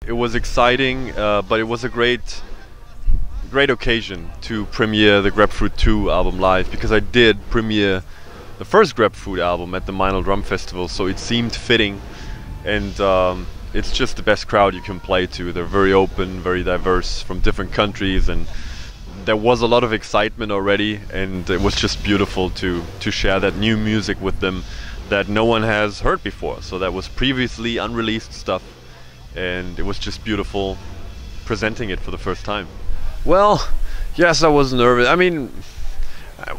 it was exciting, but it was a great occasion to premiere the Grebfruit 2 album live, because I did premiere the first Grebfruit album at the Meinl Drum Festival, so it seemed fitting. And it's just the best crowd you can play to. They're very open, very diverse, from different countries, and there was a lot of excitement already, and it was just beautiful to share that new music with them that no one has heard before. So that was previously unreleased stuff, and it was just beautiful presenting it for the first time. Well, yes, I was nervous. I mean,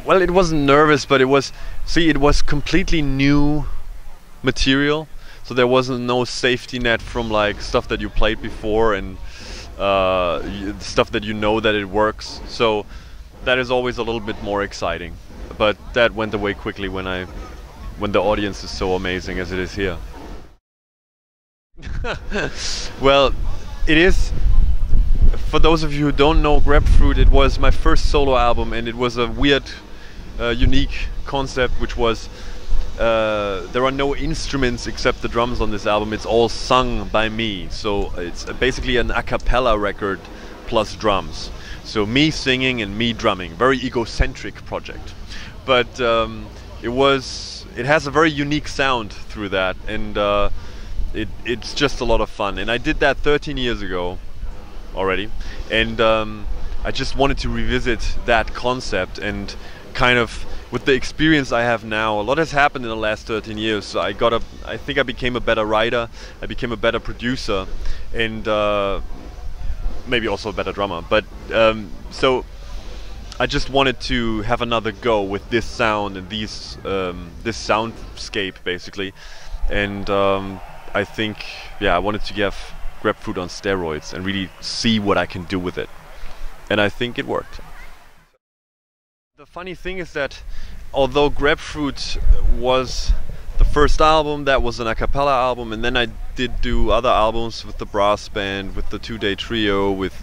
well, it wasn't nervous, but it was, see, it was completely new material. So there wasn't no safety net from like stuff that you played before and stuff that you know that it works. So that is always a little bit more exciting. But that went away quickly when the audience is so amazing as it is here. Well, it is. For those of you who don't know Grebfruit, it was my first solo album, and it was a weird, unique concept, which was there are no instruments except the drums on this album. It's all sung by me, so it's basically an a cappella record plus drums. So me singing and me drumming, very egocentric project. But it has a very unique sound through that, and it's just a lot of fun. And I did that 13 years ago already, and I just wanted to revisit that concept, and kind of with the experience I have now, a lot has happened in the last 13 years. So I think I became a better writer, I became a better producer, and maybe also a better drummer. But so I just wanted to have another go with this sound and this soundscape basically, and I think, yeah, I wanted to give Grebfruit on steroids and really see what I can do with it, and I think it worked. The funny thing is that although Grebfruit was the first album, that was an a cappella album, and then I did do other albums with the brass band, with the 2-day trio, with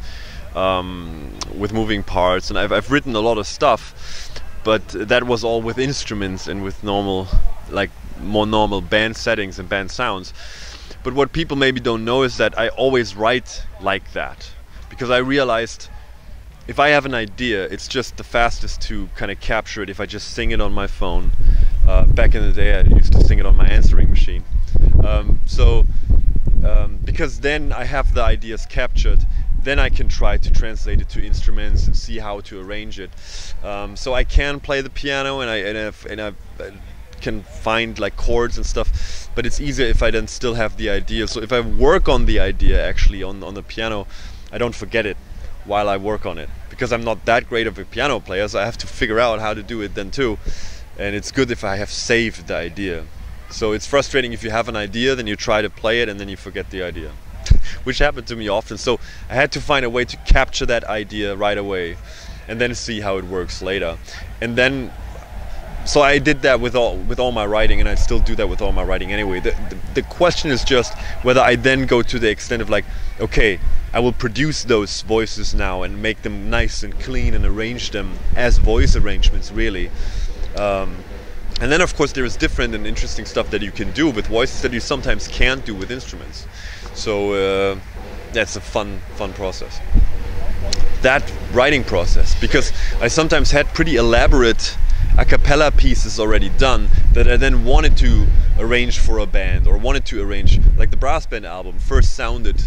moving parts, and I've written a lot of stuff, but that was all with instruments and with normal, like more normal band settings and band sounds. But what people maybe don't know is that I always write like that, because I realized if I have an idea, it's just the fastest to kind of capture it if I just sing it on my phone. Back in the day I used to sing it on my answering machine. Because then I have the ideas captured, then I can try to translate it to instruments and see how to arrange it. So I can play the piano, and I can find like chords and stuff, but it's easier if I then still have the idea. So if I work on the idea actually on the piano, I don't forget it while I work on it, because I'm not that great of a piano player, so I have to figure out how to do it then too. And it's good if I have saved the idea. So it's frustrating if you have an idea, then you try to play it and then you forget the idea, which happened to me often. So I had to find a way to capture that idea right away and then see how it works later. And then so I did that with all my writing, and I still do that with all my writing anyway. The question is just whether I then go to the extent of like, okay, I will produce those voices now and make them nice and clean and arrange them as voice arrangements really. And then of course there is different and interesting stuff that you can do with voices that you sometimes can't do with instruments. So that's a fun process. That writing process, because I sometimes had pretty elaborate a cappella pieces already done that I then wanted to arrange for a band, or wanted to arrange, like the brass band album first sounded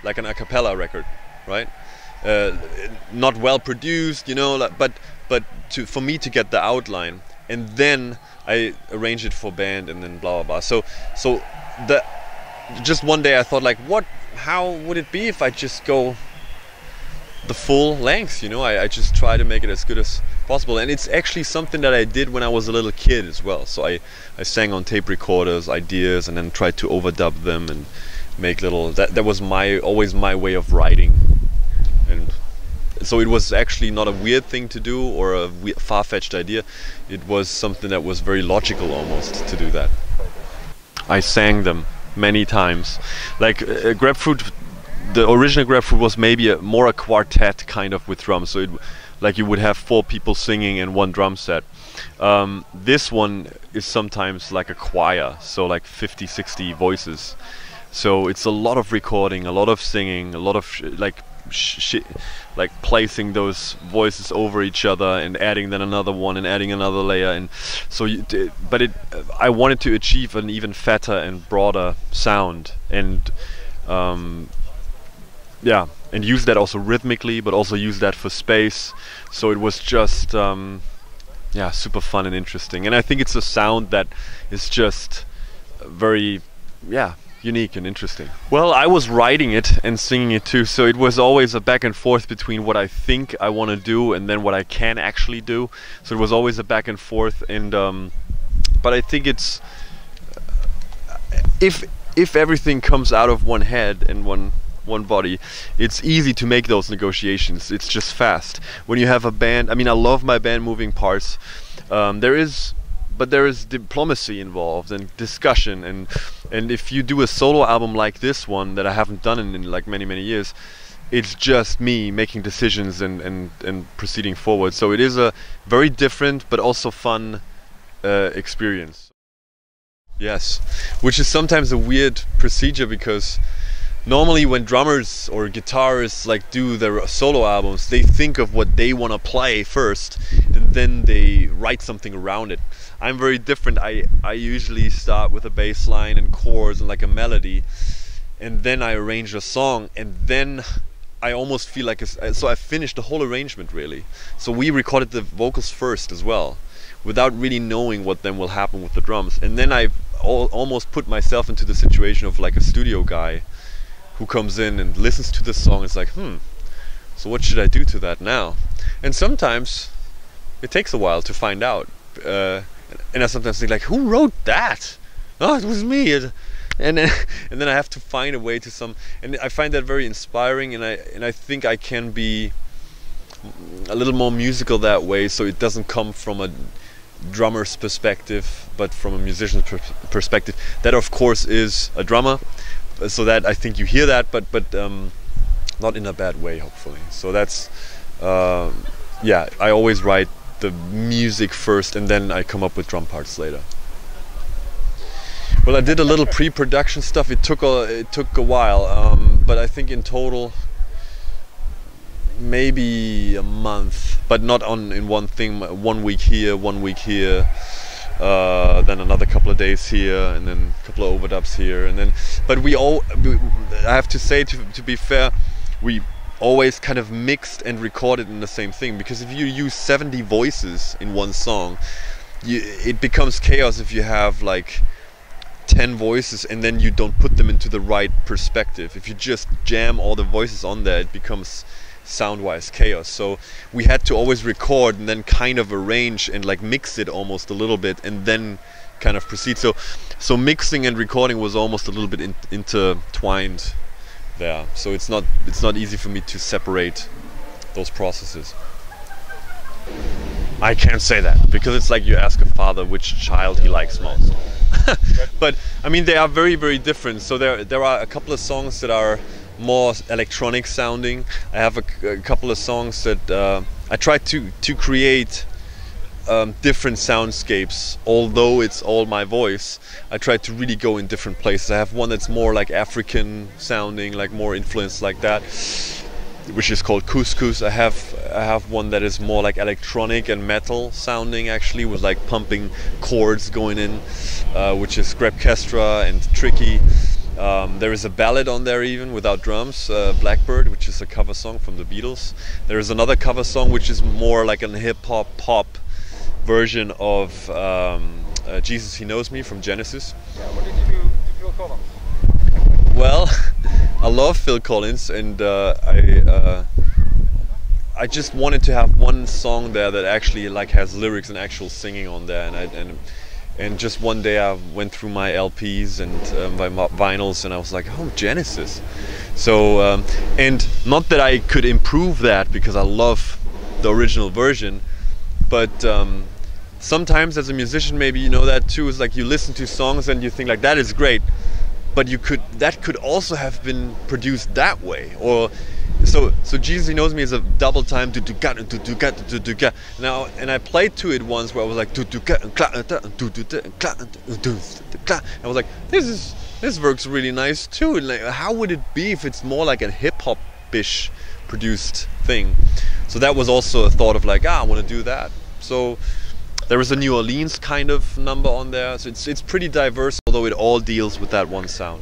like an a cappella record, right? Not well produced, you know, but for me to get the outline, and then I arranged it for band, and then blah blah blah. So just one day I thought like, how would it be if I just go the full length, you know? I just try to make it as good as possible, and it's actually something that I did when I was a little kid as well. So I sang on tape recorders ideas, and then tried to overdub them and make little, that was always my way of writing. And so it was actually not a weird thing to do or a far-fetched idea. It was something that was very logical almost to do that. I sang them many times. Like Grebfruit, the original Grebfruit was maybe more a quartet kind of with drums. So like you would have 4 people singing in one drum set. This one is sometimes like a choir, so like 50, 60 voices. So it's a lot of recording, a lot of singing, a lot of like placing those voices over each other and adding then another one and adding another layer. And so I wanted to achieve an even fatter and broader sound, and yeah, and use that also rhythmically, but also use that for space. So it was just yeah, super fun and interesting. And I think it's a sound that is just very, yeah, unique and interesting. Well, I was writing it and singing it too, so it was always a back and forth between what I think I want to do and then what I can actually do. So it was always a back and forth, and but I think it's if everything comes out of one head and one body, it's easy to make those negotiations. It's just fast. When you have a band, I mean, I love my band moving parts. There is diplomacy involved and discussion, and if you do a solo album like this one that I haven't done in like many years, it's just me making decisions and proceeding forward. So it is a very different but also fun experience. Yes, which is sometimes a weird procedure, because normally when drummers or guitarists like do their solo albums, they think of what they want to play first and then they write something around it. I'm very different. I usually start with a bass line and chords and like a melody, and then I arrange a song, and then I almost feel like so I finished the whole arrangement really. So we recorded the vocals first as well, without really knowing what then will happen with the drums. And then I've almost put myself into the situation of like a studio guy who comes in and listens to the song and is like, so what should I do to that now? And sometimes it takes a while to find out. And I sometimes think like, who wrote that? Oh, it was me. And then I have to find a way to and I find that very inspiring, and I think I can be a little more musical that way, so it doesn't come from a drummer's perspective, but from a musician's perspective. That of course is a drummer, so that I think you hear that, but not in a bad way, hopefully. So that's yeah, I always write the music first and then I come up with drum parts later. Well, I did a little pre-production stuff. It took a while, but I think in total maybe a month, but not in one thing. 1 week here, 1 week here, then another couple of days here, and then a couple of overdubs here, and then. But I have to say, to be fair, we always kind of mixed and recorded in the same thing, because if you use 70 voices in one song, it becomes chaos if you have like 10 voices and then you don't put them into the right perspective. If you just jam all the voices on there, it becomes sound-wise chaos. So we had to always record and then kind of arrange and like mix it almost a little bit and then kind of proceed. So mixing and recording was almost a little bit intertwined there. So it's not easy for me to separate those processes. I can't say that, because it's like you ask a father which child he likes most. But I mean, they are very, very different. So there are a couple of songs that are more electronic sounding. I have a couple of songs that I try to create different soundscapes. Although it's all my voice, I try to really go in different places. I have one that's more like African sounding, like more influenced like that, which is called Couscous. I have one that is more like electronic and metal sounding, actually, with like pumping chords going in, which is Grebfruit and Tricky. There is a ballad on there even without drums, Blackbird, which is a cover song from the Beatles. There is another cover song which is more like an hip-hop pop version of Jesus He Knows Me from Genesis. Yeah, what did you do to Phil Collins? Well, I love Phil Collins, and I just wanted to have one song there that actually like has lyrics and actual singing on there, and just one day I went through my LPs and my vinyls, and I was like, oh, Genesis. So and not that I could improve that, because I love the original version, but sometimes as a musician, maybe you know that too, is like you listen to songs and you think like, that is great, but that could also have been produced that way. Or so Jesus He Knows Me is a double time now, and I played to it once where I was like I was like, this this works really nice too. Like, how would it be if it's more like a hip-hop-ish produced thing? So that was also a thought of like, I want to do that. So there is a New Orleans kind of number on there. So it's pretty diverse, although it all deals with that one sound.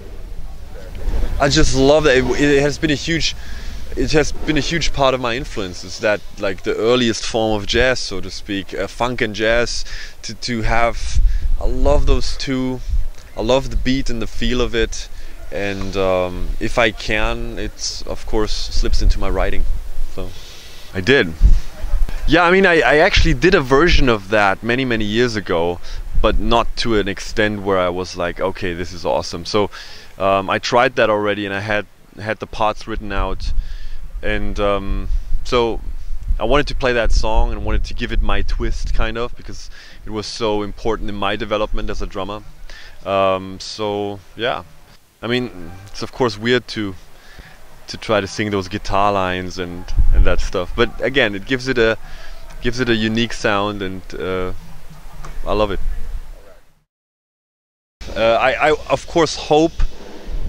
I just love that. It has been a huge part of my influences, that like the earliest form of jazz, so to speak, funk and jazz. To have, I love those two. I love the beat and the feel of it, and if I can, it's of course slips into my writing. So I did. Yeah, I mean, I actually did a version of that many years ago, but not to an extent where I was like, okay, this is awesome. So I tried that already, and I had the parts written out, and so I wanted to play that song and wanted to give it my twist, kind of, because it was so important in my development as a drummer. So yeah, I mean, it's of course weird to try to sing those guitar lines and that stuff, but again, it gives it a unique sound, and I love it. I of course hope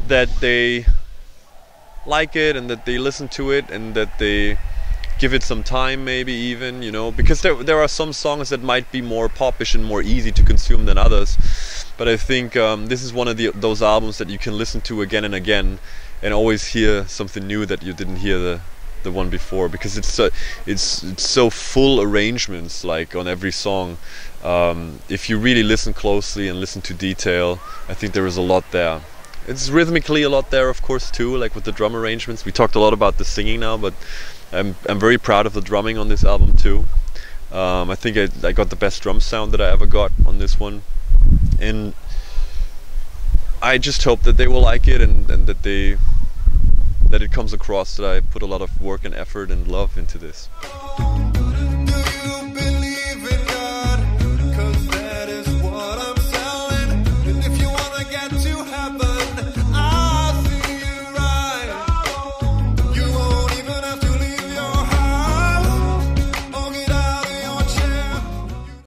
that they like it, and that they listen to it, and that they give it some time, maybe even, you know, because there are some songs that might be more popish and more easy to consume than others. But I think this is one of those albums that you can listen to again and again, and always hear something new that you didn't hear the one before, because it's so full arrangements, like on every song. If you really listen closely and listen to detail, I think there is a lot there. It's rhythmically a lot there, of course, too, like with the drum arrangements. We talked a lot about the singing now, but I'm very proud of the drumming on this album too. I think I got the best drum sound that I ever got on this one, and I just hope that they will like it, and that it comes across that I put a lot of work and effort and love into this.